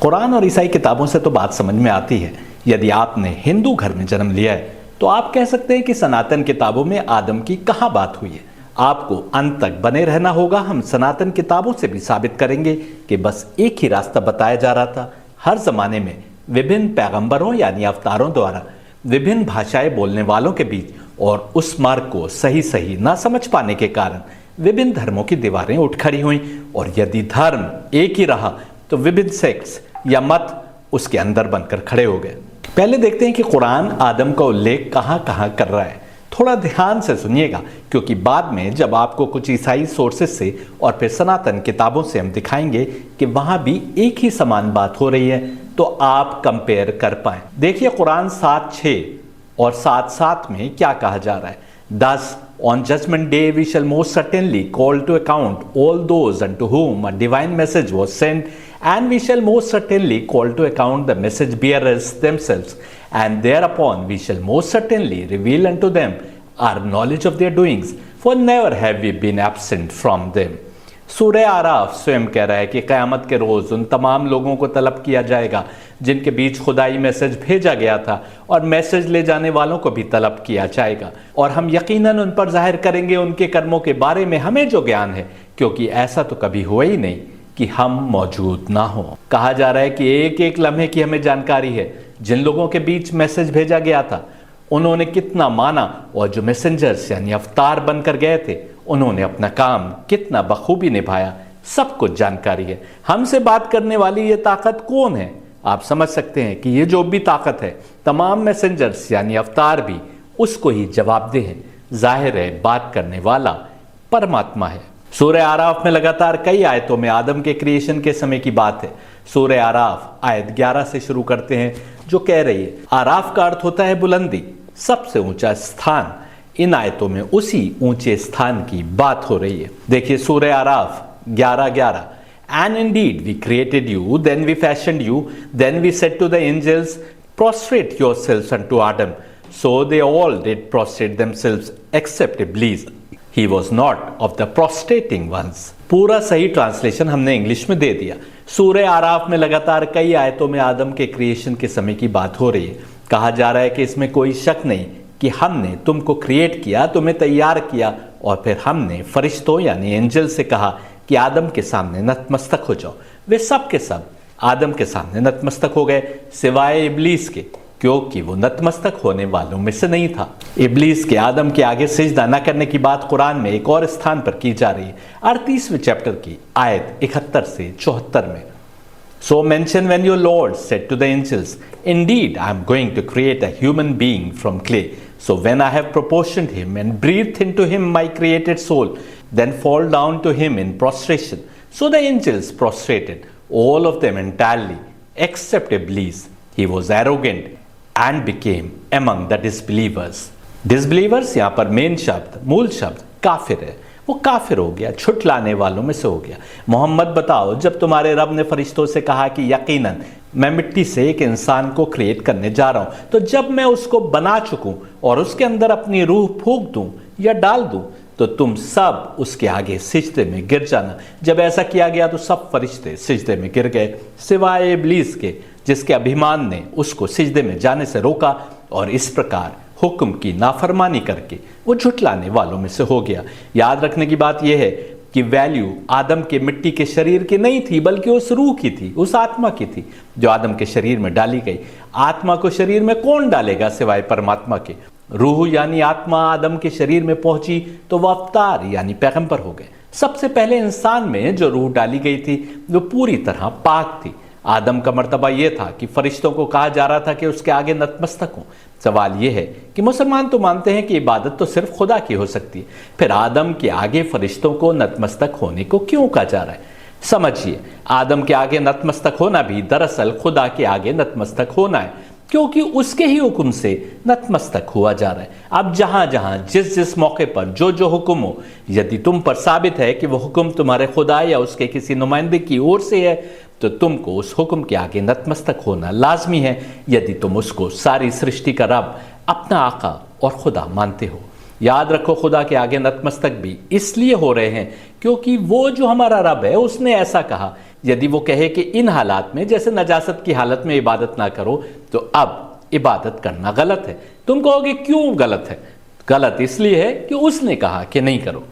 कुरान और ईसाई किताबों से तो बात समझ में आती है। यदि आपने हिंदू घर में जन्म लिया है तो आप कह सकते हैं कि सनातन किताबों में आदम की कहाँ बात हुई है। आपको अंत तक बने रहना होगा। हम सनातन किताबों से भी साबित करेंगे कि बस एक ही रास्ता बताया जा रहा था। हर जमाने में विभिन्न पैगंबरों यानी अवतारों द्वारा विभिन्न भाषाएं बोलने वालों के बीच और उस मार्ग को सही सही ना समझ पाने के कारण विभिन्न धर्मों की दीवारें उठ खड़ी हुई। और यदि धर्म एक ही रहा तो विभिन्न सेक्ट्स या मत उसके अंदर बनकर खड़े हो गए। पहले देखते हैं कि कुरान आदम का उल्लेख कहां कहां कर रहा है। थोड़ा ध्यान से सुनिएगा, क्योंकि बाद में जब आपको कुछ ईसाई सोर्सेस से और फिर सनातन किताबों से हम दिखाएंगे कि वहां भी एक ही समान बात हो रही है, तो आप कंपेयर कर पाए। देखिए कुरान 7:6 और 7:7 में क्या कहा जा रहा है। Thus, on judgment day we shall most certainly call to account all those unto whom a divine message was sent, and we shall most certainly call to account the message bearers themselves, and thereupon we shall most certainly reveal unto them our knowledge of their doings, for never have we been absent from them. सूरह आराफ स्वयं कह रहा है कि क़यामत के रोज़ उन तमाम लोगों को तलब किया जाएगा जिनके बीच खुदाई मैसेज भेजा गया था, और मैसेज ले जाने वालों को भी तलब किया जाएगा, और हम यकीनन उन पर जाहिर करेंगे उनके कर्मों के बारे में हमें जो ज्ञान है, क्योंकि ऐसा तो कभी हुआ ही नहीं कि हम मौजूद ना हो। कहा जा रहा है कि एक एक लम्हे की हमें जानकारी है। जिन लोगों के बीच मैसेज भेजा गया था उन्होंने कितना माना, और जो मैसेंजर्स यानी अवतार बनकर गए थे उन्होंने अपना काम कितना बखूबी निभाया, सब कुछ जानकारी है। हमसे बात करने वाली ये ताकत कौन है? आप समझ सकते हैं कि ये जो भी ताकत है, तमाम मैसेंजर्स यानी अवतार भी उसको ही जवाबदेह हैं। जाहिर है बात करने वाला परमात्मा है। सूरह आराफ में लगातार कई आयतों में आदम के क्रिएशन के समय की बात है। सूरह आराफ आयत 11 से शुरू करते हैं, जो कह रही है, आराफ का अर्थ होता है बुलंदी, सबसे ऊंचा स्थान। इन आयतों में उसी ऊंचे स्थान की बात हो रही है। देखिए सूरह आराफ 11:11, And indeed we created you, then we fashioned you, then we said to the angels, prostrate yourselves unto Adam. So they all did prostrate themselves except Iblis. He was not of the prostrating ones. पूरा सही translation हमने English में दे दिया। सूरह आराफ में लगातार कई आयतों में आदम के क्रिएशन के समय की बात हो रही है। कहा जा रहा है कि इसमें कोई शक नहीं कि हमने तुमको क्रिएट किया, तुम्हें तैयार किया, और फिर हमने फरिश्तों यानी एंजल से कहा कि आदम के सामने नतमस्तक हो जाओ। वे सब के सब आदम के सामने नतमस्तक हो गए, सिवाय इब्लीस के, क्योंकि वो नतमस्तक होने वालों में से नहीं था। इब्लीस के आदम के आगे सिजदा न करने की बात कुरान में एक और स्थान पर की जा रही है, 38वें चैप्टर की आयत 71 से 74 में। So mention when your Lord said to the angels, Indeed, I am going to create a human being from clay. So when I have proportioned him and breathed into him my created soul, then fall down to him in prostration. So the angels prostrated, all of them entirely, except Iblis. He was arrogant and became among the disbelievers. Disbelievers यहाँ पर main शब्द, मूल शब्द काफिर है। वो काफिर हो गया, छुटलाने वालों में से हो गया। मोहम्मद बताओ, जब तुम्हारे रब ने फरिश्तों से कहा कि यकीनन मैं मिट्टी से एक इंसान को क्रिएट करने जा रहा हूं, तो जब मैं उसको बना चुकूं और उसके अंदर अपनी रूह फूंक दूं या डाल दूं, तो तुम सब उसके आगे सिजदे में गिर जाना। जब ऐसा किया गया तो सब फरिश्ते सिजदे में गिर गए, सिवाय इब्लीस के, जिसके अभिमान ने उसको सिजदे में जाने से रोका, और इस प्रकार हुक्म की नाफरमानी करके वो झुटलाने वालों में से हो गया। याद रखने की बात यह है कि वैल्यू आदम के मिट्टी के शरीर की नहीं थी, बल्कि उस रूह की थी, उस आत्मा की थी जो आदम के शरीर में डाली गई। आत्मा को शरीर में कौन डालेगा सिवाय परमात्मा के? रूह यानी आत्मा आदम के शरीर में पहुंची तो वह अवतार यानी पैगंबर हो गए। सबसे पहले इंसान में जो रूह डाली गई थी वो पूरी तरह पाक थी। आदम का मर्तबा यह था कि फरिश्तों को कहा जा रहा था कि उसके आगे नतमस्तक हों। सवाल यह है कि मुसलमान तो मानते हैं कि इबादत तो सिर्फ खुदा की हो सकती है, फिर आदम के आगे फरिश्तों को नतमस्तक होने को क्यों कहा जा रहा है? समझिए, आदम के आगे नतमस्तक होना भी दरअसल खुदा के आगे नतमस्तक होना है, क्योंकि उसके ही हुक्म से नतमस्तक हुआ जा रहा है। अब जहां जहां जिस जिस मौके पर जो जो हुक्म हो, यदि तुम पर साबित है कि वह हुक्म तुम्हारे खुदा या उसके किसी नुमाइंदे की ओर से है, तो तुमको उस हुक्म के आगे नतमस्तक होना लाजमी है, यदि तुम उसको सारी सृष्टि का रब, अपना आका और खुदा मानते हो। याद रखो, खुदा के आगे नतमस्तक भी इसलिए हो रहे हैं क्योंकि वो जो हमारा रब है उसने ऐसा कहा यदि वो कहे कि इन हालात में, जैसे नजासत की हालत में इबादत ना करो, तो अब इबादत करना गलत है। तुम कहोगे क्यों गलत है? गलत इसलिए है कि उसने कहा कि नहीं करो।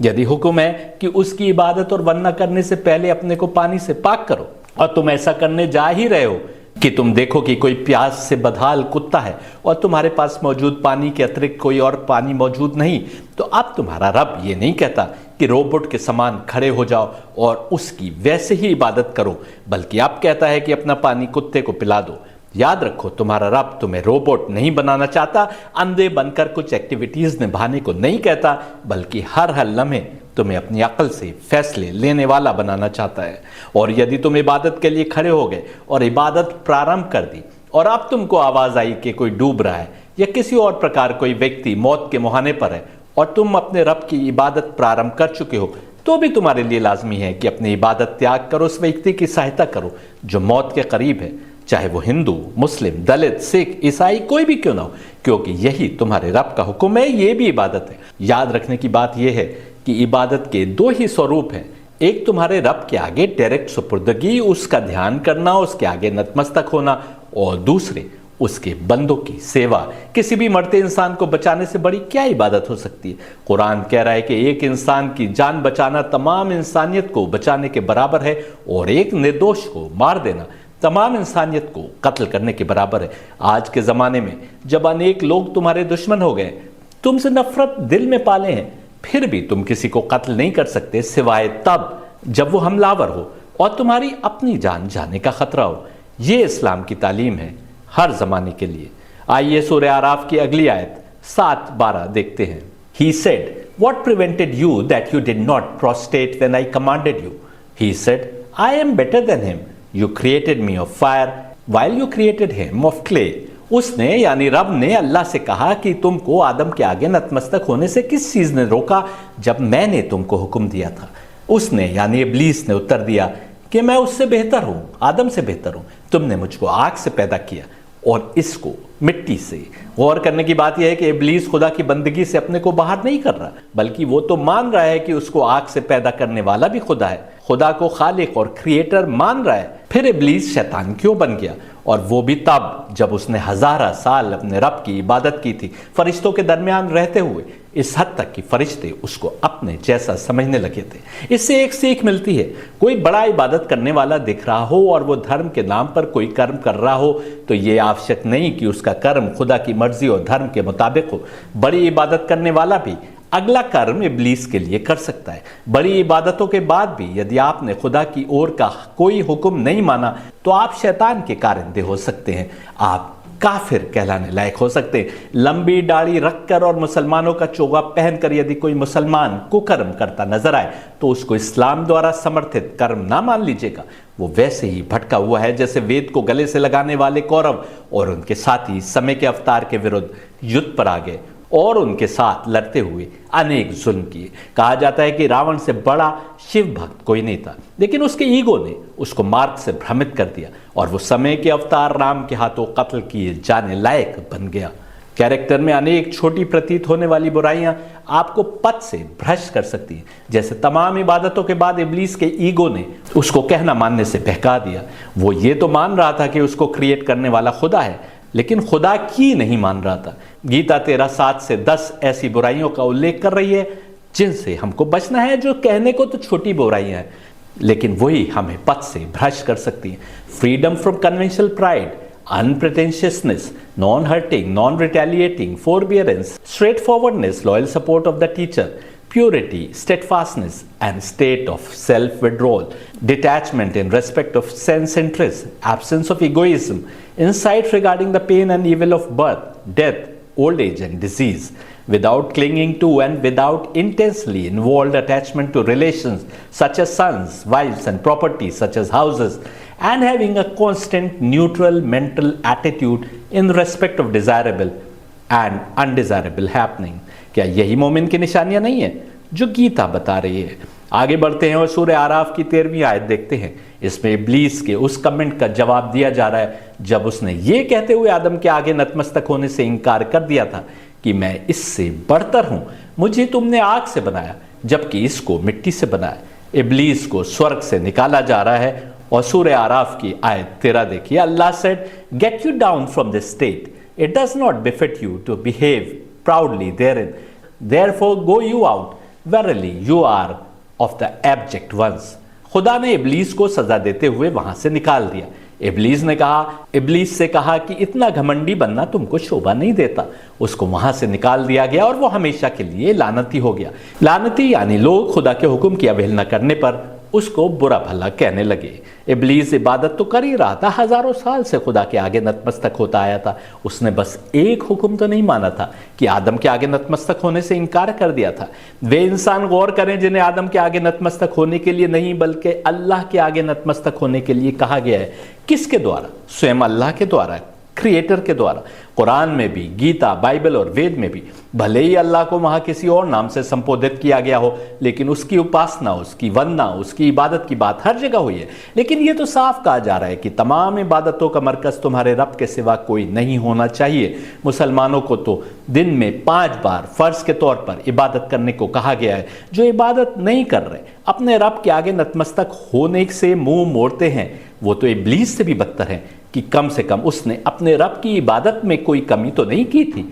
यदि हुक्म है कि उसकी इबादत और वरना करने से पहले अपने को पानी से पाक करो, और तुम ऐसा करने जा ही रहे हो कि तुम देखो कि कोई प्यास से बदहाल कुत्ता है और तुम्हारे पास मौजूद पानी के अतिरिक्त कोई और पानी मौजूद नहीं, तो अब तुम्हारा रब ये नहीं कहता कि रोबोट के समान खड़े हो जाओ और उसकी वैसे ही इबादत करो, बल्कि अब कहता है कि अपना पानी कुत्ते को पिला दो। याद रखो, तुम्हारा रब तुम्हें रोबोट नहीं बनाना चाहता, अंधे बनकर कुछ एक्टिविटीज निभाने को नहीं कहता, बल्कि हर लम्हे तुम्हें अपनी अकल से फैसले लेने वाला बनाना चाहता है। और यदि तुम इबादत के लिए खड़े हो गए और इबादत प्रारंभ कर दी, और अब तुमको आवाज आई कि कोई डूब रहा है या किसी और प्रकार कोई व्यक्ति मौत के मुहाने पर है, और तुम अपने रब की इबादत प्रारंभ कर चुके हो, तो भी तुम्हारे लिए लाजमी है कि अपनी इबादत त्याग करो, उस व्यक्ति की सहायता करो जो मौत के करीब है, चाहे वो हिंदू, मुस्लिम, दलित, सिख, ईसाई कोई भी क्यों ना हो, क्योंकि यही तुम्हारे रब का हुक्म है, ये भी इबादत है। याद रखने की बात यह है कि इबादत के दो ही स्वरूप हैं। एक तुम्हारे रब के आगे डायरेक्ट सुपुर्दगी, उसका ध्यान करना, उसके आगे नतमस्तक होना, और दूसरे उसके बंदों की सेवा। किसी भी मरते इंसान को बचाने से बड़ी क्या इबादत हो सकती है? कुरान कह रहा है कि एक इंसान की जान बचाना तमाम इंसानियत को बचाने के बराबर है, और एक निर्दोष को मार देना तमाम इंसानियत को कत्ल करने के बराबर है। आज के ज़माने में जब अनेक लोग तुम्हारे दुश्मन हो गए, तुमसे नफरत दिल में पाले हैं, फिर भी तुम किसी को कत्ल नहीं कर सकते, सिवाय तब जब वो हमलावर हो और तुम्हारी अपनी जान जाने का खतरा हो। ये इस्लाम की तालीम है हर जमाने के लिए। आइए सूरह आराफ की अगली आयत 7-12 देखते हैं। He said, What prevented you that you did not prostrate when I commanded you? He said, I am better than him. You created me of fire while you created him of clay. उसने यानी रब ने अल्लाह से कहा कि तुमको आदम के आगे नतमस्तक होने से किस चीज ने रोका जब मैंने तुमको हुक्म दिया था? उसने यानी इब्लीस ने उत्तर दिया कि मैं उससे बेहतर हूं, आदम से बेहतर हूं। तुमने मुझको आग से पैदा किया और इसको मिट्टी से। गौर करने की बात यह है कि इब्लीस खुदा की बंदगी से अपने को बाहर नहीं कर रहा, बल्कि वो तो मान रहा है कि उसको आग से पैदा करने वाला भी खुदा है, खुदा को खालिक और क्रिएटर मान रहा है। फिर इब्लीस शैतान क्यों बन गया? और वो भी तब जब उसने 1000 साल अपने रब की इबादत की थी, फरिश्तों के दरमियान रहते हुए, इस हद तक कि फरिश्ते उसको अपने जैसा समझने लगे थे। इससे एक सीख मिलती है, कोई बड़ा इबादत करने वाला दिख रहा हो और वो धर्म के नाम पर कोई कर्म कर रहा हो, तो ये आवश्यक नहीं कि उसका कर्म खुदा की मर्जी और धर्म के मुताबिक हो। बड़ी इबादत करने वाला भी अगला कर्म इब्लीस के लिए कर सकता है। बड़ी इबादतों के बाद भी यदि आपने खुदा की ओर का कोई हुक्म नहीं माना, तो आप शैतान के कारिंदे हो सकते हैं, आप काफिर कहलाने लायक हो सकते हैं। लंबी दाढ़ी रखकर और मुसलमानों का चोगा पहनकर यदि कोई मुसलमान कुकर्म करता नजर आए, तो उसको इस्लाम द्वारा समर्थित कर्म ना मान लीजिएगा। वो वैसे ही भटका हुआ है जैसे वेद को गले से लगाने वाले कौरव और उनके साथी समय के अवतार के विरुद्ध युद्ध पर आ गए और उनके साथ लड़ते हुए अनेक जुल्म किए। कहा जाता है कि रावण से बड़ा शिव भक्त कोई नहीं था, लेकिन उसके ईगो ने उसको मार्ग से भ्रमित कर दिया और वो समय के अवतार राम के हाथों कत्ल किए जाने लायक बन गया। कैरेक्टर में अनेक छोटी प्रतीत होने वाली बुराइयां आपको पथ से भ्रष्ट कर सकती हैं। जैसे तमाम इबादतों के बाद इब्लीस के ईगो ने उसको कहना मानने से बहका दिया। वो ये तो मान रहा था कि उसको क्रिएट करने वाला खुदा है, लेकिन खुदा की नहीं मान रहा था। गीता 13:7 से 10 ऐसी बुराइयों का उल्लेख कर रही है जिनसे हमको बचना है, जो कहने को तो छोटी बुराइयां हैं, लेकिन वही हमें पथ से भ्रष्ट कर सकती हैं। Freedom from conventional pride, unpretentiousness, non-hurting, non-retaliating, forbearance, straightforwardness, loyal support of the teacher, purity, steadfastness, and state of self-withdrawal, detachment in respect of sense interest, absence of egoism, insight regarding the pain and evil of birth, death, old age, and disease, without clinging to and without intensely involved attachment to relations such as sons, wives, and property such as houses, and having a constant neutral mental attitude in respect of desirable and undesirable happening। क्या यही मोमिन की निशानियां नहीं है जो गीता बता रही है? आगे बढ़ते हैं और सूरह आराफ की 13वीं आयत देखते हैं। इसमें इब्लीस के उस कमेंट का जवाब दिया जा रहा है जब उसने ये कहते हुए आदम के आगे नतमस्तक होने से इनकार कर दिया था कि मैं इससे बढ़तर हूं, मुझे तुमने आग से बनाया जबकि इसको मिट्टी से बनाया। इब्लीस को स्वर्ग से निकाला जा रहा है। और सूरह आराफ की आयत 13 देखिए, Allah said, get you down from this state, it does not befit you to behave proudly therein, therefore go you out, verily you are of the abject ones. खुदा ने इब्लीस को सजा देते हुए वहां से निकाल दिया। इब्लीस से कहा कि इतना घमंडी बनना तुमको शोभा नहीं देता। उसको वहां से निकाल दिया गया और वो हमेशा के लिए लानती हो गया। लानती यानी लोग खुदा के हुक्म की अवहेलना करने पर उसको बुरा भला कहने लगे। इब्लीस इबादत तो कर ही रहा था, हजारों साल से खुदा के आगे नतमस्तक होता आया था। उसने बस एक हुक्म तो नहीं माना था कि आदम के आगे नतमस्तक होने से इनकार कर दिया था। वे इंसान गौर करें जिन्हें आदम के आगे नतमस्तक होने के लिए नहीं बल्कि अल्लाह के आगे नतमस्तक होने के लिए कहा गया है। किसके द्वारा? स्वयं अल्लाह के द्वारा, क्रिएटर के द्वारा। कुरान में भी, गीता, बाइबल और वेद में भी भले ही अल्लाह को वहां किसी और नाम से संबोधित किया गया हो, लेकिन उसकी उपासना, उसकी वंदना, उसकी इबादत की बात हर जगह हुई है। लेकिन यह तो साफ कहा जा रहा है कि तमाम इबादतों का मरकज तुम्हारे रब के सिवा कोई नहीं होना चाहिए। मुसलमानों को तो दिन में 5 बार फर्ज के तौर पर इबादत करने को कहा गया है। जो इबादत नहीं कर रहे, अपने रब के आगे नतमस्तक होने से मुंह मोड़ते हैं, वो तो इब्लीस से भी बदतर हैं कि कम से कम उसने अपने रब की इबादत में कोई कमी तो नहीं की थी।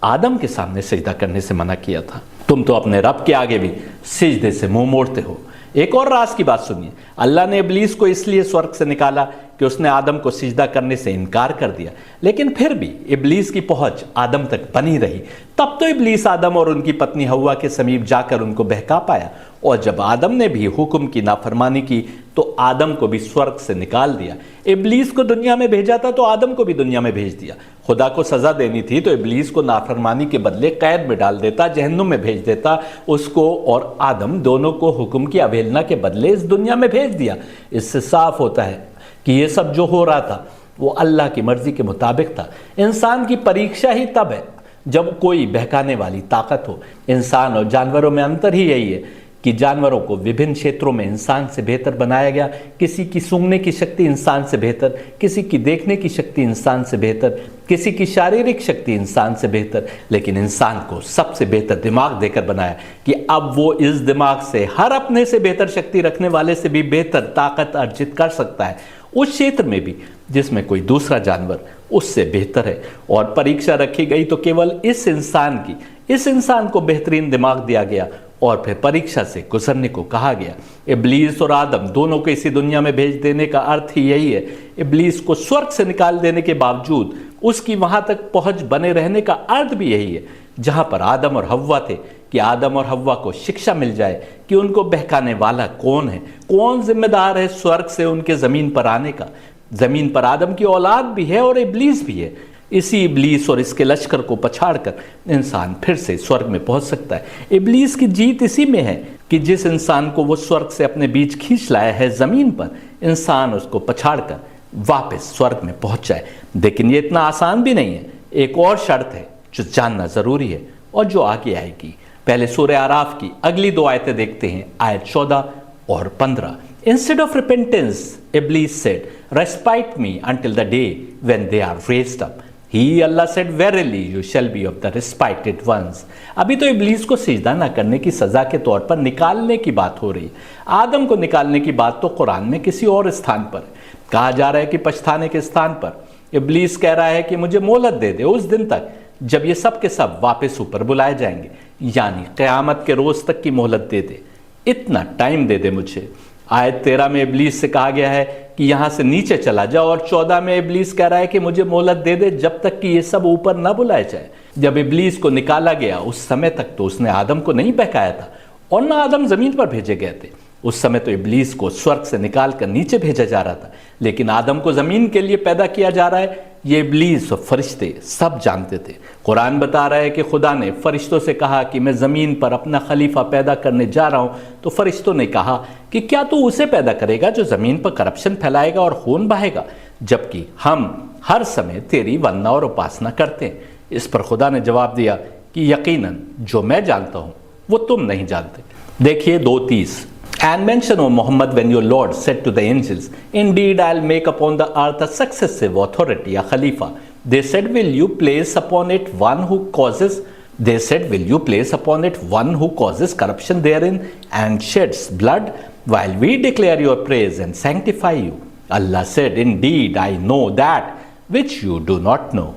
आदम के सामने सिजदा करने से मना किया था। तुम तो अपने रब के आगे भी सिजदे से मुंह मोड़ते हो। एक और राज की बात सुनिए, अल्लाह ने इब्लीस को इसलिए स्वर्ग से निकाला कि उसने आदम को सिजदा करने से इनकार कर दिया, लेकिन फिर भी इब्लीस की पहुंच आदम तक बनी रही। तब तो इब्लीस आदम और उनकी पत्नी हव्वा के समीप जाकर उनको बहका पाया। और जब आदम ने भी हुक्म की नाफरमानी की तो आदम को भी स्वर्ग से निकाल दिया। इब्लीस को दुनिया में भेजा था तो आदम को भी दुनिया में भेज दिया। खुदा को सजा देनी थी तो इब्लीस को नाफरमानी के बदले कैद में डाल देता, जहन्नुम में भेज देता। उसको और आदम दोनों को हुक्म की अवहेलना के बदले इस दुनिया में भेज दिया। इससे साफ होता है कि ये सब जो हो रहा था वो अल्लाह की मर्जी के मुताबिक था। इंसान की परीक्षा ही तब है जब कोई बहकाने वाली ताकत हो। इंसान और जानवरों में अंतर ही यही है कि जानवरों को विभिन्न क्षेत्रों में इंसान से बेहतर बनाया गया। किसी की सूंघने की शक्ति इंसान से बेहतर, किसी की देखने की शक्ति इंसान से बेहतर, किसी की शारीरिक शक्ति इंसान से बेहतर, लेकिन इंसान को सबसे बेहतर दिमाग देकर बनाया कि अब वो इस दिमाग से हर अपने से बेहतर शक्ति रखने वाले से भी बेहतर ताकत अर्जित कर सकता है, उस क्षेत्र में भी जिसमें कोई दूसरा जानवर उससे बेहतर है। और परीक्षा रखी गई तो केवल इस इंसान को बेहतरीन दिमाग दिया गया और फिर परीक्षा से गुजरने को कहा गया। इब्लीस और आदम दोनों को इसी दुनिया में भेज देने का अर्थ ही यही है। इब्लीस को स्वर्ग से निकाल देने के बावजूद उसकी वहां तक पहुंच बने रहने का अर्थ भी यही है जहां पर आदम और हव्वा थे, कि आदम और हव्वा को शिक्षा मिल जाए कि उनको बहकाने वाला कौन है, कौन जिम्मेदार है स्वर्ग से उनके जमीन पर आने का। जमीन पर आदम की औलाद भी है और इब्लीस भी है। इसी इब्लीस और इसके लश्कर को पछाड़कर इंसान फिर से स्वर्ग में पहुंच सकता है। इब्लीस की जीत इसी में है कि जिस इंसान को वो स्वर्ग से अपने बीच खींच लाया है जमीन पर, इंसान उसको पछाड़कर वापस स्वर्ग में पहुंच जाए। लेकिन ये इतना आसान भी नहीं है। एक और शर्त है जो जानना जरूरी है और जो आगे आएगी। पहले सूरह आराफ की अगली 2 आयतें देखते हैं, आयत 14 और 15। Instead of repentance, Iblis said, respite me until the day when they are raised up. He, Allah said, verily you shall be of the respited ones. अभी तो इब्लीस को सिजदा न करने की सजा के तौर पर निकालने की बात हो रही है। आदम को निकालने की बात तो कुरान में किसी और स्थान पर कहा जा रहा है कि पछताने के स्थान पर इब्लीस कह रहा है कि मुझे मोहलत दे दे उस दिन तक जब ये सब के सब वापस ऊपर बुलाए जाएंगे, यानी क़यामत के रोज तक की मोहलत दे दे, इतना टाइम दे दे मुझे। आयत 13 में इब्लीस से कहा गया है कि यहां से नीचे चला जा, और 14 में इब्लीस कह रहा है कि मुझे मोहलत दे दे जब तक कि ये सब ऊपर न बुलाए जाए। जब इब्लीस को निकाला गया उस समय तक तो उसने आदम को नहीं बहकाया था और ना आदम जमीन पर भेजे गए थे। उस समय तो इब्लीस को स्वर्ग से निकाल कर नीचे भेजा जा रहा था, लेकिन आदम को जमीन के लिए पैदा किया जा रहा है। ये इब्लीस और फरिश्ते सब जानते थे। कुरान बता रहा है कि खुदा ने फरिश्तों से कहा कि मैं ज़मीन पर अपना खलीफा पैदा करने जा रहा हूँ, तो फरिश्तों ने कहा कि क्या तू उसे पैदा करेगा जो ज़मीन पर करप्शन फैलाएगा और खून बहाएगा, जबकि हम हर समय तेरी वंदना और उपासना करते हैं। इस पर खुदा ने जवाब दिया कि यकीनन जो मैं जानता हूँ वो तुम नहीं जानते। देखिए 2:30, And mention, O Muhammad, when your Lord said to the angels, Indeed, I'll make upon the earth a successive authority, a Khalifa. They said, Will you place upon it one who causes They said, will you place upon it one who causes corruption therein and sheds blood, while we declare your praise and sanctify you? Allah said, indeed I know that which you do not know.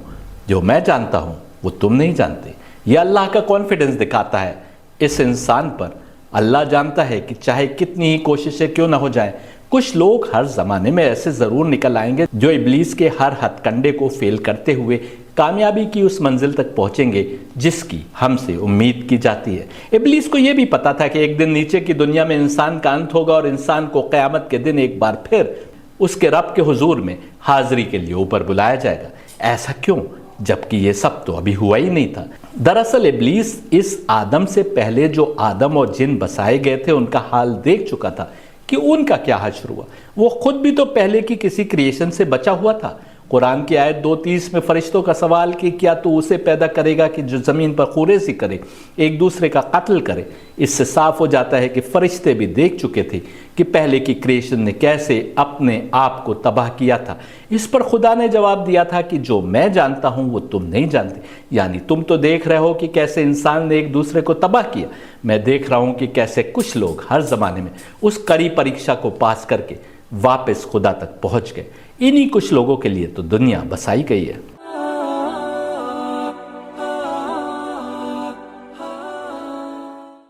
जो मैं जानता हूं वो तुम नहीं जानते। ये अल्लाह का कॉन्फिडेंस दिखाता है इस इंसान पर। अल्लाह जानता है कि चाहे कितनी ही कोशिशें क्यों ना हो जाए, कुछ लोग हर जमाने में ऐसे जरूर निकल आएंगे जो इब्लीस के हर हथकंडे को फेल करते हुए कामयाबी की उस मंजिल तक पहुंचेंगे जिसकी हमसे उम्मीद की जाती है। इब्लीस को यह भी पता था कि एक दिन नीचे की दुनिया में इंसान का अंत होगा और इंसान को क़यामत के दिन एक बार फिर उसके रब के हुजूर में हाजिरी के लिए ऊपर बुलाया जाएगा। ऐसा क्यों, जबकि ये सब तो अभी हुआ ही नहीं था। दरअसल इब्लीस इस आदम से पहले जो आदम और जिन बसाए गए थे उनका हाल देख चुका था कि उनका क्या हश्र हुआ। वो खुद भी तो पहले की किसी क्रिएशन से बचा हुआ था। कुरान की आयत 2:30 में फरिश्तों का सवाल कि क्या तू उसे पैदा करेगा कि जो ज़मीन पर खुरेसी करे, एक दूसरे का कत्ल करे। इससे साफ हो जाता है कि फरिश्ते भी देख चुके थे कि पहले की क्रिएशन ने कैसे अपने आप को तबाह किया था। इस पर खुदा ने जवाब दिया था कि जो मैं जानता हूं वो तुम नहीं जानते। यानी तुम तो देख रहे हो कि कैसे इंसान ने एक दूसरे को तबाह किया, मैं देख रहा हूं कि कैसे कुछ लोग हर ज़माने में उस कड़ी परीक्षा को पास करके वापस खुदा तक पहुंच गए। इन्हीं कुछ लोगों के लिए तो दुनिया बसाई गई है।